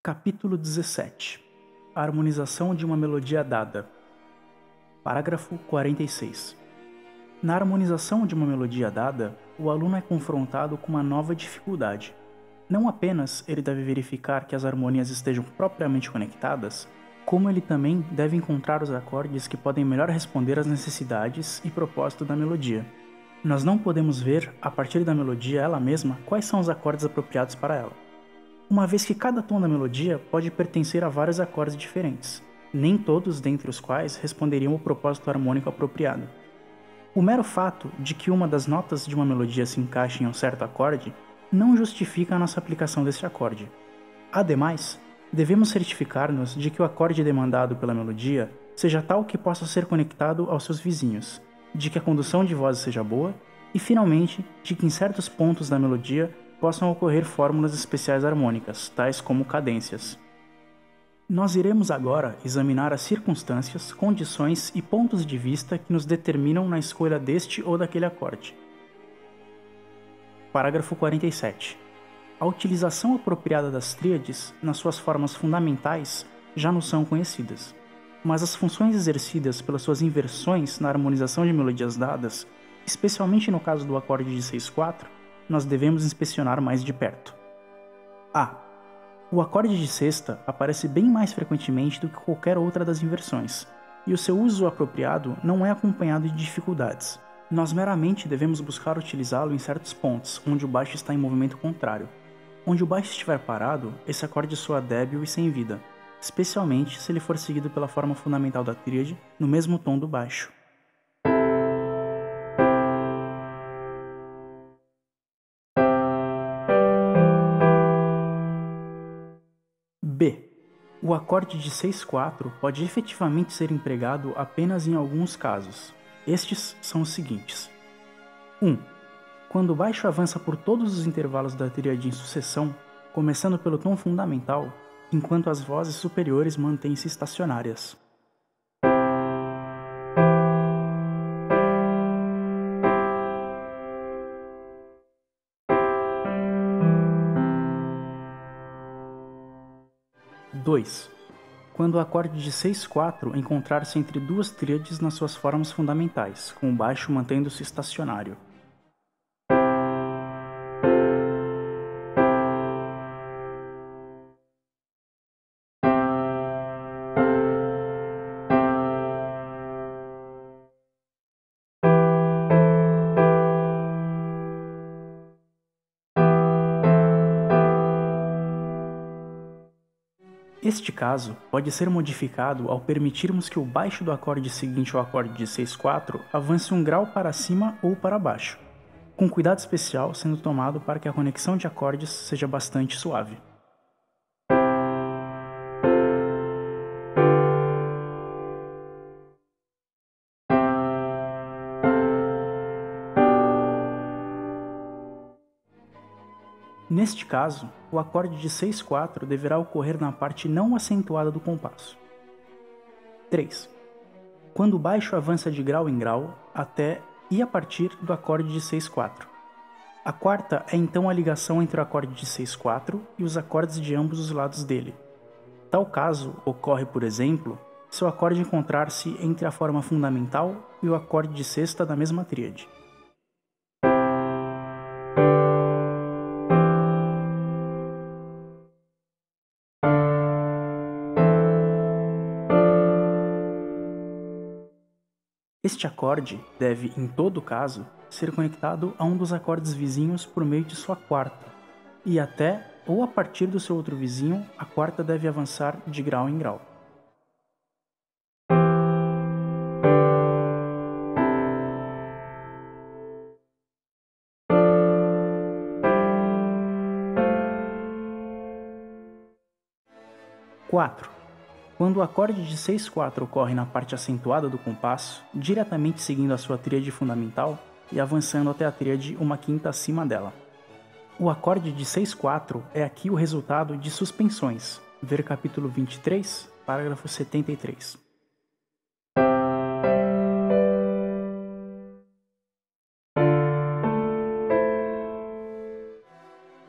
Capítulo 17. A harmonização de uma melodia dada. Parágrafo 46. Na harmonização de uma melodia dada, o aluno é confrontado com uma nova dificuldade. Não apenas ele deve verificar que as harmonias estejam propriamente conectadas, como ele também deve encontrar os acordes que podem melhor responder às necessidades e propósito da melodia. Nós não podemos ver, a partir da melodia ela mesma, quais são os acordes apropriados para ela, uma vez que cada tom da melodia pode pertencer a vários acordes diferentes, nem todos dentre os quais responderiam ao propósito harmônico apropriado. O mero fato de que uma das notas de uma melodia se encaixe em um certo acorde não justifica a nossa aplicação desse acorde. Ademais, devemos certificar-nos de que o acorde demandado pela melodia seja tal que possa ser conectado aos seus vizinhos, de que a condução de vozes seja boa e, finalmente, de que em certos pontos da melodia possam ocorrer fórmulas especiais harmônicas, tais como cadências. Nós iremos agora examinar as circunstâncias, condições e pontos de vista que nos determinam na escolha deste ou daquele acorde. Parágrafo 47. A utilização apropriada das tríades, nas suas formas fundamentais, já nos são conhecidas, mas as funções exercidas pelas suas inversões na harmonização de melodias dadas, especialmente no caso do acorde de 6/4, nós devemos inspecionar mais de perto. A. O acorde de sexta aparece bem mais frequentemente do que qualquer outra das inversões, e o seu uso apropriado não é acompanhado de dificuldades. Nós meramente devemos buscar utilizá-lo em certos pontos, onde o baixo está em movimento contrário. Onde o baixo estiver parado, esse acorde soa débil e sem vida, especialmente se ele for seguido pela forma fundamental da tríade, no mesmo tom do baixo. B. O acorde de 6/4 pode efetivamente ser empregado apenas em alguns casos. Estes são os seguintes. 1. Quando o baixo avança por todos os intervalos da tríade em sucessão, começando pelo tom fundamental, enquanto as vozes superiores mantêm-se estacionárias. 2. Quando o acorde de 6/4 encontrar-se entre duas tríades nas suas formas fundamentais, com o baixo mantendo-se estacionário. 'Este caso pode ser modificado ao permitirmos que o baixo do acorde seguinte ao acorde de 6/4 avance um grau para cima ou para baixo, com cuidado especial sendo tomado para que a conexão de acordes seja bastante suave. Neste caso, o acorde de 6/4 deverá ocorrer na parte não acentuada do compasso. 3. Quando o baixo avança de grau em grau até e a partir do acorde de 6/4. A quarta é então a ligação entre o acorde de 6/4 e os acordes de ambos os lados dele. Tal caso ocorre, por exemplo, se o acorde encontrar-se entre a forma fundamental e o acorde de sexta da mesma tríade. Este acorde deve, em todo caso, ser conectado a um dos acordes vizinhos por meio de sua quarta, e até ou a partir do seu outro vizinho, a quarta deve avançar de grau em grau. Quatro. Quando o acorde de 6/4 ocorre na parte acentuada do compasso, diretamente seguindo a sua tríade fundamental e avançando até a tríade uma quinta acima dela. O acorde de 6/4 é aqui o resultado de suspensões. Ver capítulo 23, parágrafo 73.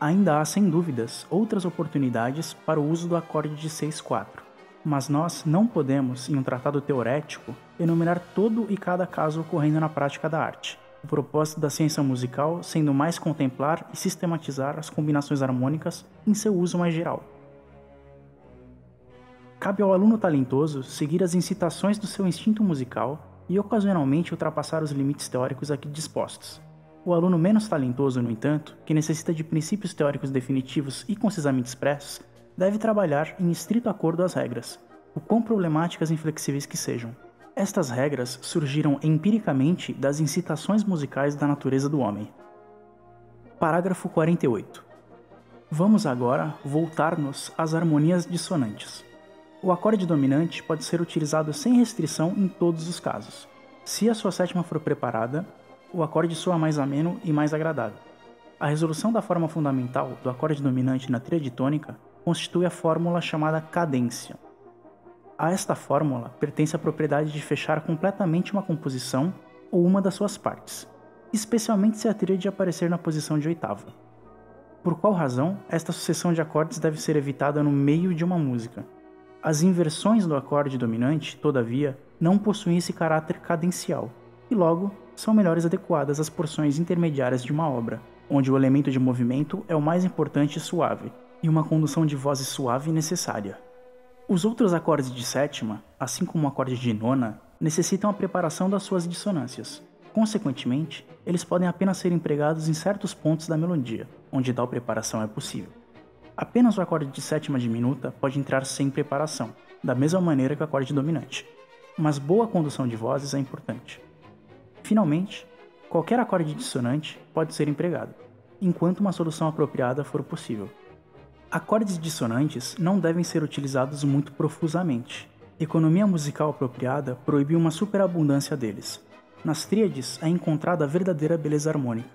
Ainda há, sem dúvidas, outras oportunidades para o uso do acorde de 6/4, mas nós não podemos, em um tratado teorético, enumerar todo e cada caso ocorrendo na prática da arte. O propósito da ciência musical sendo mais contemplar e sistematizar as combinações harmônicas em seu uso mais geral. Cabe ao aluno talentoso seguir as incitações do seu instinto musical e ocasionalmente ultrapassar os limites teóricos aqui dispostos. O aluno menos talentoso, no entanto, que necessita de princípios teóricos definitivos e concisamente expressos, deve trabalhar em estrito acordo às regras, o quão problemáticas e inflexíveis que sejam. Estas regras surgiram empiricamente das incitações musicais da natureza do homem. Parágrafo 48. Vamos agora voltar-nos às harmonias dissonantes. O acorde dominante pode ser utilizado sem restrição em todos os casos. Se a sua sétima for preparada, o acorde soa mais ameno e mais agradável. A resolução da forma fundamental do acorde dominante na tríade tônica constitui a fórmula chamada cadência. A esta fórmula pertence a propriedade de fechar completamente uma composição ou uma das suas partes, especialmente se a tríade aparecer na posição de oitava. Por qual razão esta sucessão de acordes deve ser evitada no meio de uma música? As inversões do acorde dominante, todavia, não possuem esse caráter cadencial, e logo são melhores adequadas às porções intermediárias de uma obra, onde o elemento de movimento é o mais importante e suave, e uma condução de voz suave necessária. Os outros acordes de sétima, assim como o acorde de nona, necessitam a preparação das suas dissonâncias. Consequentemente, eles podem apenas ser empregados em certos pontos da melodia, onde tal preparação é possível. Apenas o acorde de sétima diminuta pode entrar sem preparação, da mesma maneira que o acorde dominante. Mas boa condução de vozes é importante. Finalmente, qualquer acorde dissonante pode ser empregado, enquanto uma solução apropriada for possível. Acordes dissonantes não devem ser utilizados muito profusamente. Economia musical apropriada proíbe uma superabundância deles. Nas tríades é encontrada a verdadeira beleza harmônica.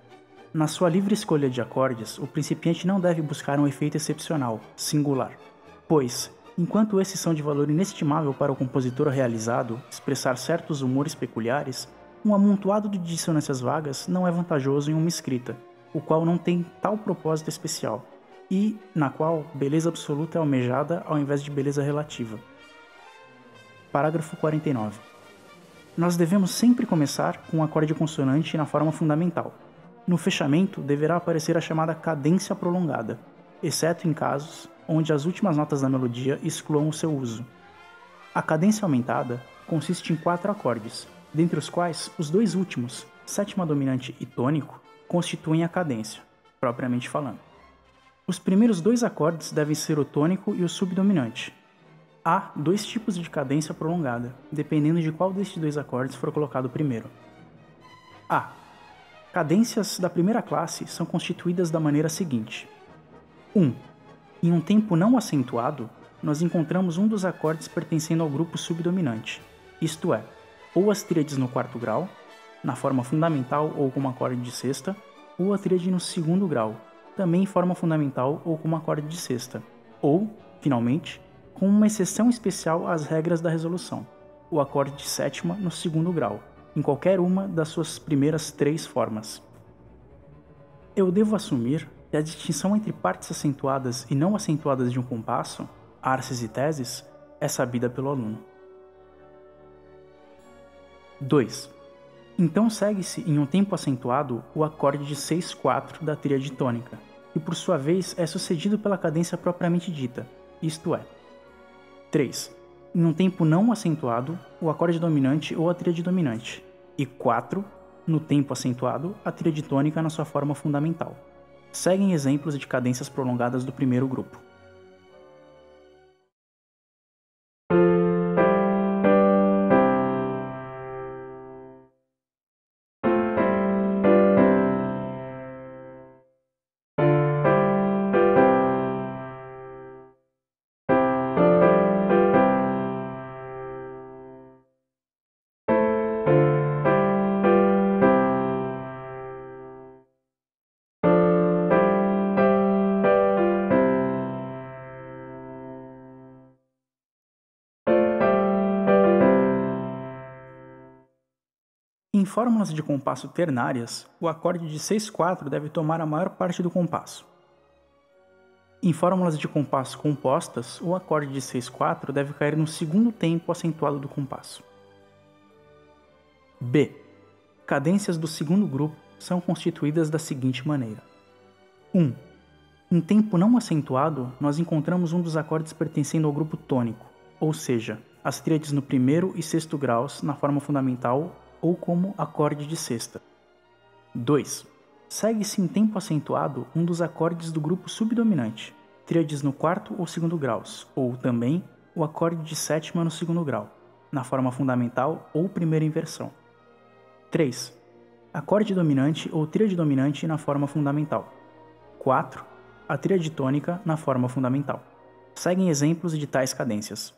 Na sua livre escolha de acordes, o principiante não deve buscar um efeito excepcional, singular, pois, enquanto esses são de valor inestimável para o compositor realizado expressar certos humores peculiares, um amontoado de dissonâncias vagas não é vantajoso em uma escrita, o qual não tem tal propósito especial, e na qual beleza absoluta é almejada ao invés de beleza relativa. Parágrafo 49. Nós devemos sempre começar com um acorde consonante na forma fundamental. No fechamento, deverá aparecer a chamada cadência prolongada, exceto em casos onde as últimas notas da melodia excluam o seu uso. A cadência aumentada consiste em 4 acordes, dentre os quais os 2 últimos, sétima dominante e tônico, constituem a cadência, propriamente falando. Os primeiros 2 acordes devem ser o tônico e o subdominante. Há 2 tipos de cadência prolongada, dependendo de qual destes 2 acordes for colocado primeiro. A. Cadências da primeira classe são constituídas da maneira seguinte. 1. Em um tempo não acentuado, nós encontramos um dos acordes pertencendo ao grupo subdominante, isto é, ou as tríades no 4º grau, na forma fundamental ou como acorde de sexta, ou a tríade no 2º grau, também em forma fundamental ou como acorde de sexta, ou, finalmente, com uma exceção especial às regras da resolução, o acorde de sétima no 2º grau, em qualquer uma das suas primeiras 3 formas. Eu devo assumir que a distinção entre partes acentuadas e não acentuadas de um compasso, arces e teses, é sabida pelo aluno. 2. Então segue-se em um tempo acentuado o acorde de 6/4 da tríade tônica, que por sua vez é sucedido pela cadência propriamente dita, isto é. 3. Em um tempo não acentuado, o acorde dominante ou a tríade dominante. E 4. No tempo acentuado, a tríade tônica na sua forma fundamental. Seguem exemplos de cadências prolongadas do primeiro grupo. Em fórmulas de compasso ternárias, o acorde de 6/4 deve tomar a maior parte do compasso. Em fórmulas de compasso compostas, o acorde de 6/4 deve cair no segundo tempo acentuado do compasso. B. Cadências do segundo grupo são constituídas da seguinte maneira. 1. Em tempo não acentuado, nós encontramos um dos acordes pertencendo ao grupo tônico, ou seja, as tríades no primeiro e sexto graus na forma fundamental ou como acorde de sexta. 2. Segue-se em tempo acentuado um dos acordes do grupo subdominante, tríades no quarto ou segundo graus, ou também o acorde de sétima no segundo grau, na forma fundamental ou primeira inversão. 3. Acorde dominante ou tríade dominante na forma fundamental. 4. A tríade tônica na forma fundamental. Seguem exemplos de tais cadências.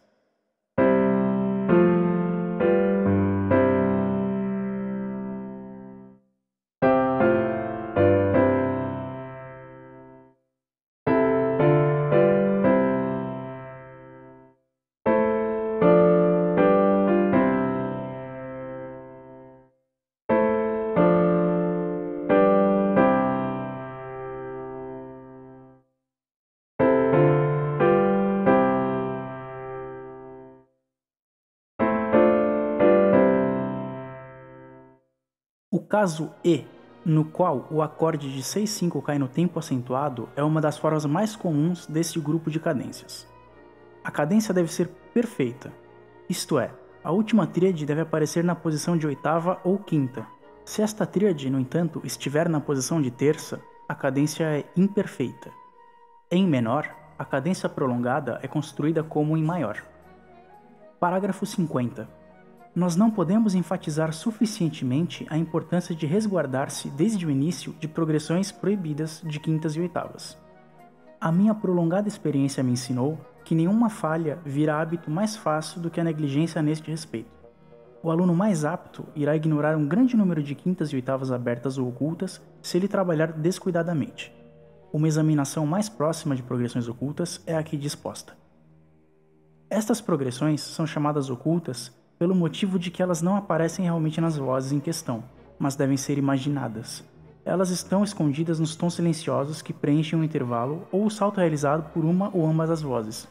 O caso E, no qual o acorde de 6/5 cai no tempo acentuado, é uma das formas mais comuns deste grupo de cadências. A cadência deve ser perfeita, isto é, a última tríade deve aparecer na posição de oitava ou quinta. Se esta tríade, no entanto, estiver na posição de terça, a cadência é imperfeita. Em menor, a cadência prolongada é construída como em maior. Parágrafo 50. Nós não podemos enfatizar suficientemente a importância de resguardar-se desde o início de progressões proibidas de quintas e oitavas. A minha prolongada experiência me ensinou que nenhuma falha vira hábito mais fácil do que a negligência neste respeito. O aluno mais apto irá ignorar um grande número de quintas e oitavas abertas ou ocultas se ele trabalhar descuidadamente. Uma examinação mais próxima de progressões ocultas é aqui disposta. Estas progressões são chamadas ocultas pelo motivo de que elas não aparecem realmente nas vozes em questão, mas devem ser imaginadas. Elas estão escondidas nos tons silenciosos que preenchem um intervalo ou o salto realizado por uma ou ambas as vozes.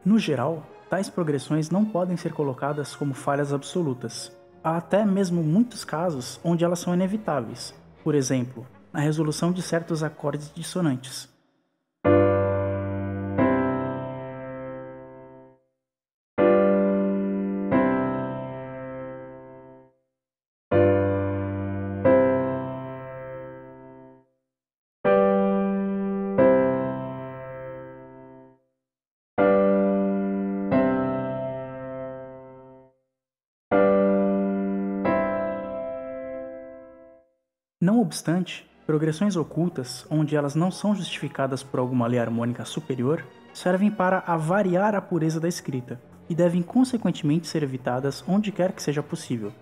No geral, tais progressões não podem ser colocadas como falhas absolutas. Há até mesmo muitos casos onde elas são inevitáveis, por exemplo, na resolução de certos acordes dissonantes. Não obstante, progressões ocultas, onde elas não são justificadas por alguma lei harmônica superior, servem para avariar a pureza da escrita e devem consequentemente ser evitadas onde quer que seja possível.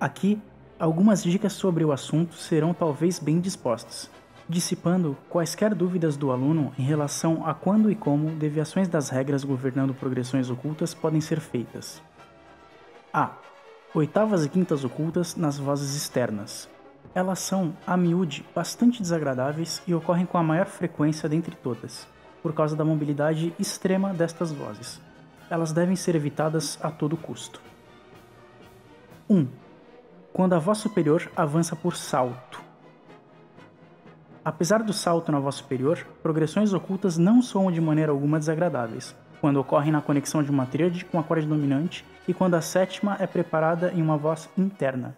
Aqui, algumas dicas sobre o assunto serão talvez bem dispostas, dissipando quaisquer dúvidas do aluno em relação a quando e como deviações das regras governando progressões ocultas podem ser feitas. A. Oitavas e quintas ocultas nas vozes externas. Elas são, a miúde, bastante desagradáveis e ocorrem com a maior frequência dentre todas, por causa da mobilidade extrema destas vozes. Elas devem ser evitadas a todo custo. 1. Quando a voz superior avança por salto. Apesar do salto na voz superior, progressões ocultas não soam de maneira alguma desagradáveis, quando ocorrem na conexão de uma tríade com acorde dominante e quando a sétima é preparada em uma voz interna.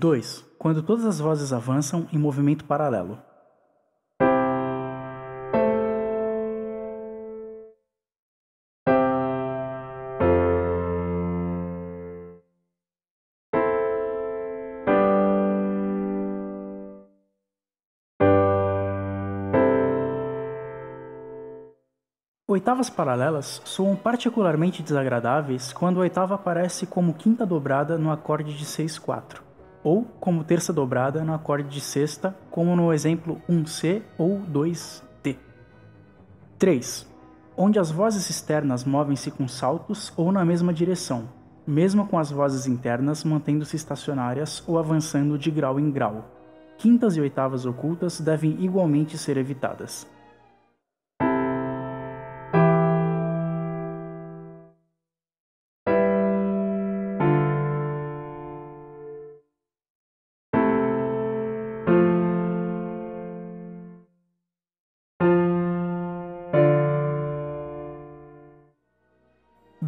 2. Quando todas as vozes avançam em movimento paralelo. Oitavas paralelas soam particularmente desagradáveis quando a oitava aparece como quinta dobrada no acorde de 6/4, ou como terça dobrada no acorde de sexta, como no exemplo 1C ou 2D. 3. Onde as vozes externas movem-se com saltos ou na mesma direção, mesmo com as vozes internas mantendo-se estacionárias ou avançando de grau em grau. Quintas e oitavas ocultas devem igualmente ser evitadas.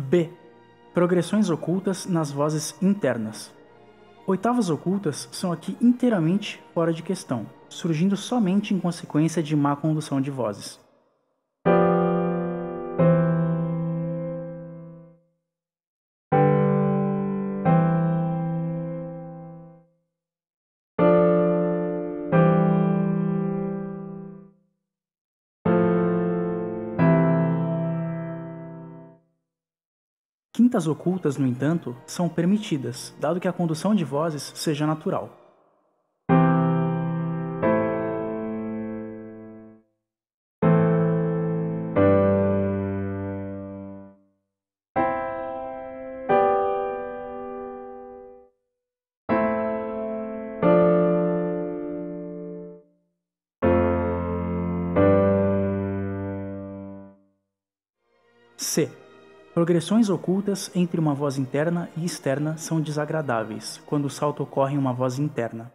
B. Progressões ocultas nas vozes internas. Oitavas ocultas são aqui inteiramente fora de questão, surgindo somente em consequência de má condução de vozes. Quintas ocultas, no entanto, são permitidas, dado que a condução de vozes seja natural. C. Progressões ocultas entre uma voz interna e externa são desagradáveis, quando o salto ocorre em uma voz interna.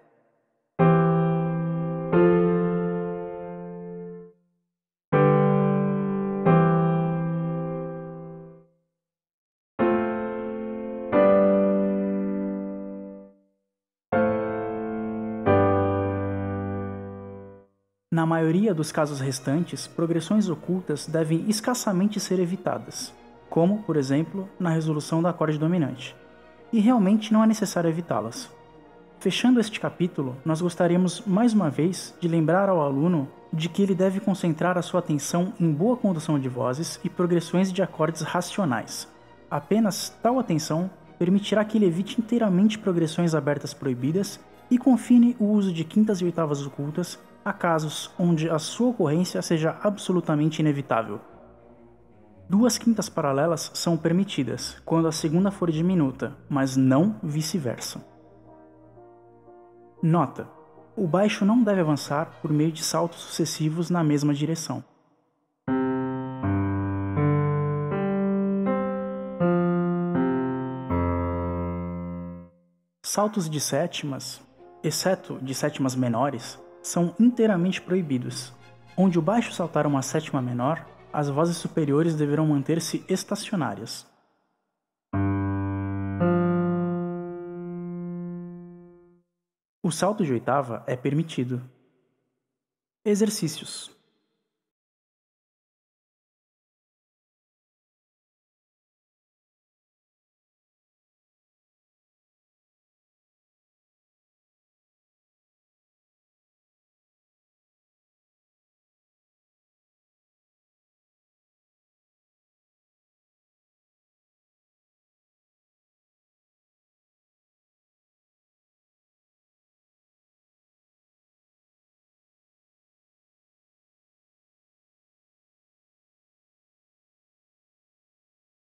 Na maioria dos casos restantes, progressões ocultas devem escassamente ser evitadas, como, por exemplo, na resolução do acorde dominante, e realmente não é necessário evitá-las. Fechando este capítulo, nós gostaríamos mais uma vez de lembrar ao aluno de que ele deve concentrar a sua atenção em boa condução de vozes e progressões de acordes racionais. Apenas tal atenção permitirá que ele evite inteiramente progressões abertas proibidas e confine o uso de quintas e oitavas ocultas a casos onde a sua ocorrência seja absolutamente inevitável. Duas quintas paralelas são permitidas quando a segunda for diminuta, mas não vice-versa. Nota: o baixo não deve avançar por meio de saltos sucessivos na mesma direção. Saltos de sétimas, exceto de sétimas menores, são inteiramente proibidos. Onde o baixo saltar uma sétima menor, as vozes superiores deverão manter-se estacionárias. O salto de oitava é permitido. Exercícios.